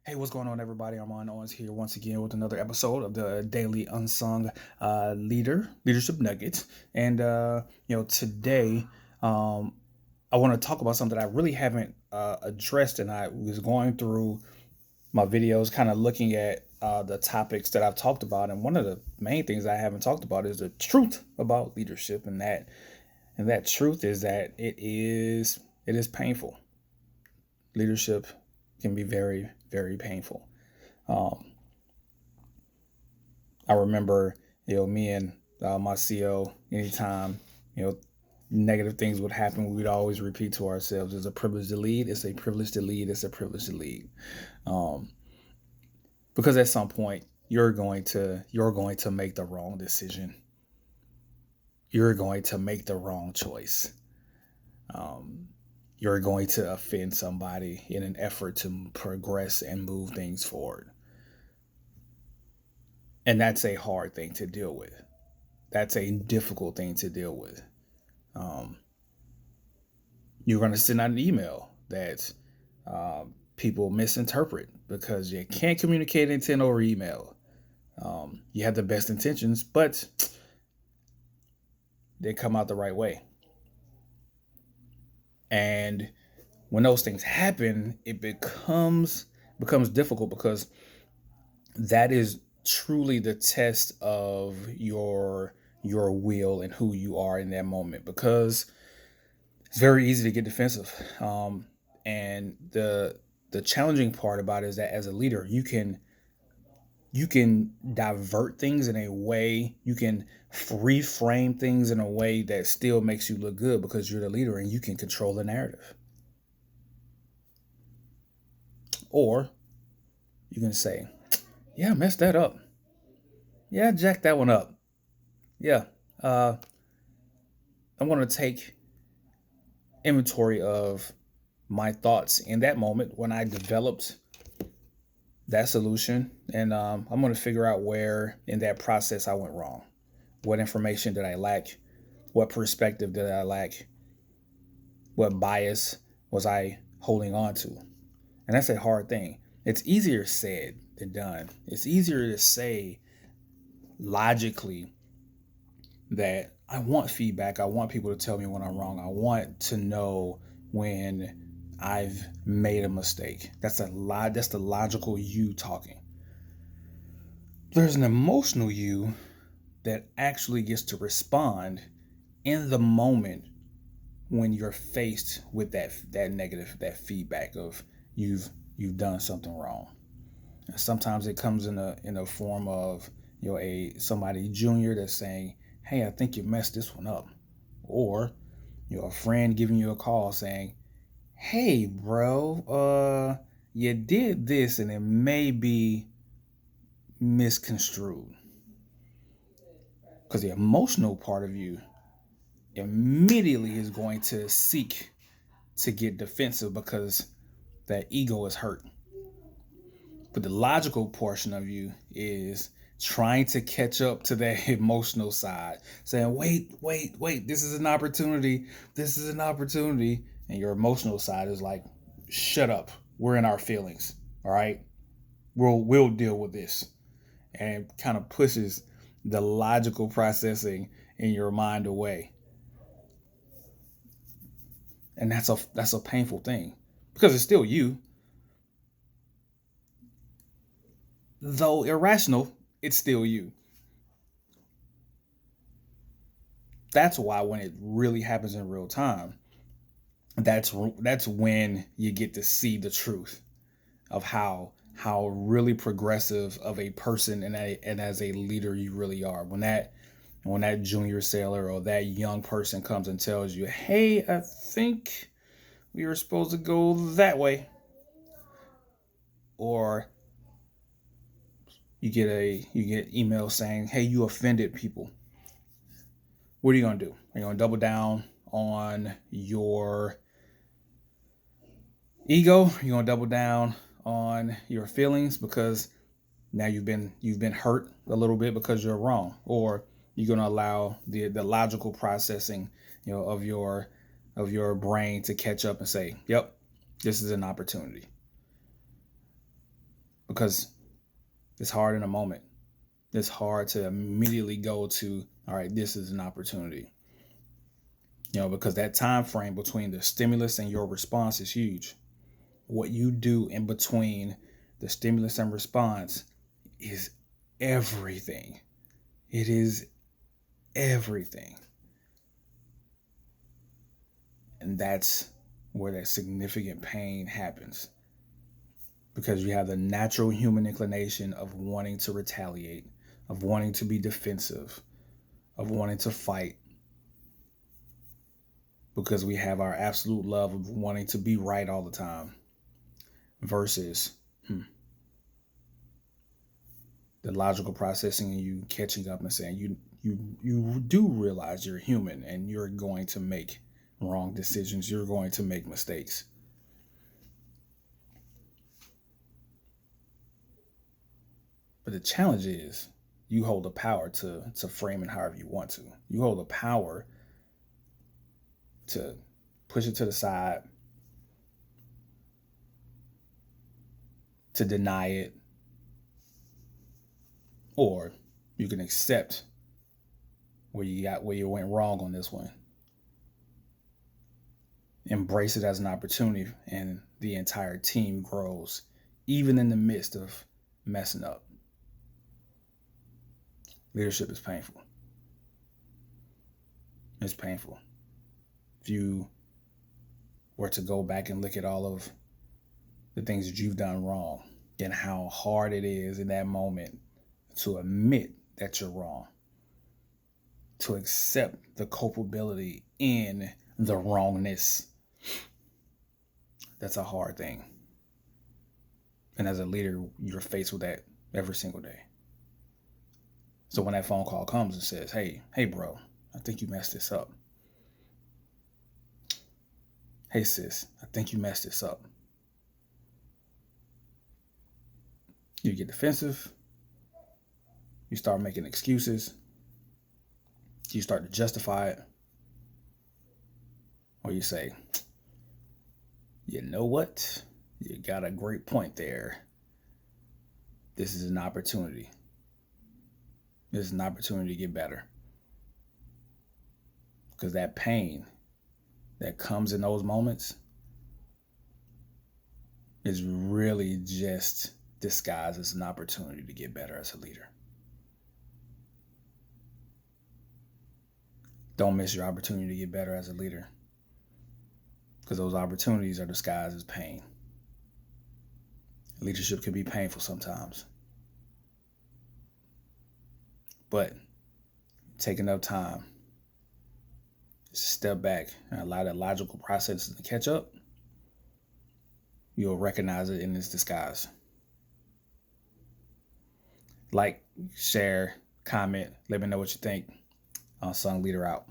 Hey, what's going on, everybody? Armand Owens here once again with another episode of the Daily Unsung Leadership Nuggets. And today, um, I want to talk about something I really haven't addressed, and I was going through my videos, kind of looking at the topics that I've talked about, and one of the main things I haven't talked about is the truth about leadership, and that truth is that it is painful. Leadership can be very, very painful. Um, I remember, me and my CO, anytime, negative things would happen, we would always repeat to ourselves, it's a privilege to lead, it's a privilege to lead, it's a privilege to lead. Um, because at some point you're going to make the wrong decision. You're going to make the wrong choice. Um, you're going to offend somebody in an effort to progress and move things forward. And that's a hard thing to deal with. That's a difficult thing to deal with. Um, you're going to send out an email that people misinterpret because you can't communicate intent over email. You have the best intentions, but they come out the right way. And when those things happen, it becomes difficult because that is truly the test of your will and who you are in that moment, because it's very easy to get defensive. And the challenging part about it is that as a leader, you can divert things in a way, you can reframe things in a way that still makes you look good because you're the leader and you can control the narrative. Or you can say, "Yeah, I messed that up. Yeah, jack that one up. Yeah, uh, I'm going to take inventory of my thoughts in that moment when I developed that solution, and I'm going to figure out where in that process I went wrong. What information did I lack? What perspective did I lack? What bias was I holding on to?" And that's a hard thing. It's easier said than done. It's easier to say logically that I want feedback. I want people to tell me when I'm wrong. I want to know when I've made a mistake. That's a lot. That's the logical you talking. There's an emotional you that actually gets to respond in the moment when you're faced with that negative, that feedback of you've you've done something wrong. And sometimes it comes in a form of a somebody junior that's saying, "Hey, I think you messed this one up," or a friend giving you a call saying, "Hey, bro, you did this and it may be misconstrued." Because the emotional part of you immediately is going to seek to get defensive because that ego is hurt. But the logical portion of you is trying to catch up to that emotional side, saying, "Wait, wait, wait, this is an opportunity. This is an opportunity." And your emotional side is like, "Shut up. We're in our feelings. All right. We'll deal with this." And it kind of pushes the logical processing in your mind away. And that's a painful thing because it's still you, though irrational, it's still you. That's why when it really happens in real time, that's when you get to see the truth of how really progressive of a person and as a leader you really are. When that junior sailor or that young person comes and tells you, "Hey, I think we were supposed to go that way," or you get email saying, "Hey, you offended people." What are you gonna do? Are you gonna double down on your ego? Are you gonna double down on your feelings because now you've been hurt a little bit because you're wrong, or you're gonna allow the logical processing, of your brain to catch up and say, "Yep, this is an opportunity." because it's hard in a moment. It's hard to immediately go to, all right, this is an opportunity. Because that time frame between the stimulus and your response is huge. What you do in between the stimulus and response is everything. It is everything. And that's where that significant pain happens. Because you have the natural human inclination of wanting to retaliate, of wanting to be defensive, of wanting to fight. Because we have our absolute love of wanting to be right all the time. Versus the logical processing and you catching up and saying you do realize you're human and you're going to make wrong decisions. You're going to make mistakes. But the challenge is you hold the power to frame it however you want to. You hold the power to push it to the side, to deny it, or you can accept where you went wrong on this one. Embrace it as an opportunity, and the entire team grows, even in the midst of messing up. Leadership is painful. It's painful. If you were to go back and look at all of the things that you've done wrong and how hard it is in that moment to admit that you're wrong, to accept the culpability in the wrongness, that's a hard thing. And as a leader, you're faced with that every single day. So when that phone call comes and says, hey bro, I think you messed this up. Hey sis, I think you messed this up. You get defensive. You start making excuses. You start to justify it. Or you say, you know what? You got a great point there. This is an opportunity. This is an opportunity to get better. Because that pain that comes in those moments is really just disguised as an opportunity to get better as a leader. Don't miss your opportunity to get better as a leader, because those opportunities are disguised as pain. Leadership can be painful sometimes. But take enough time, just step back and allow that logical process to catch up, you'll recognize it in its disguise. Like, share, comment, let me know what you think. Sung Leader out.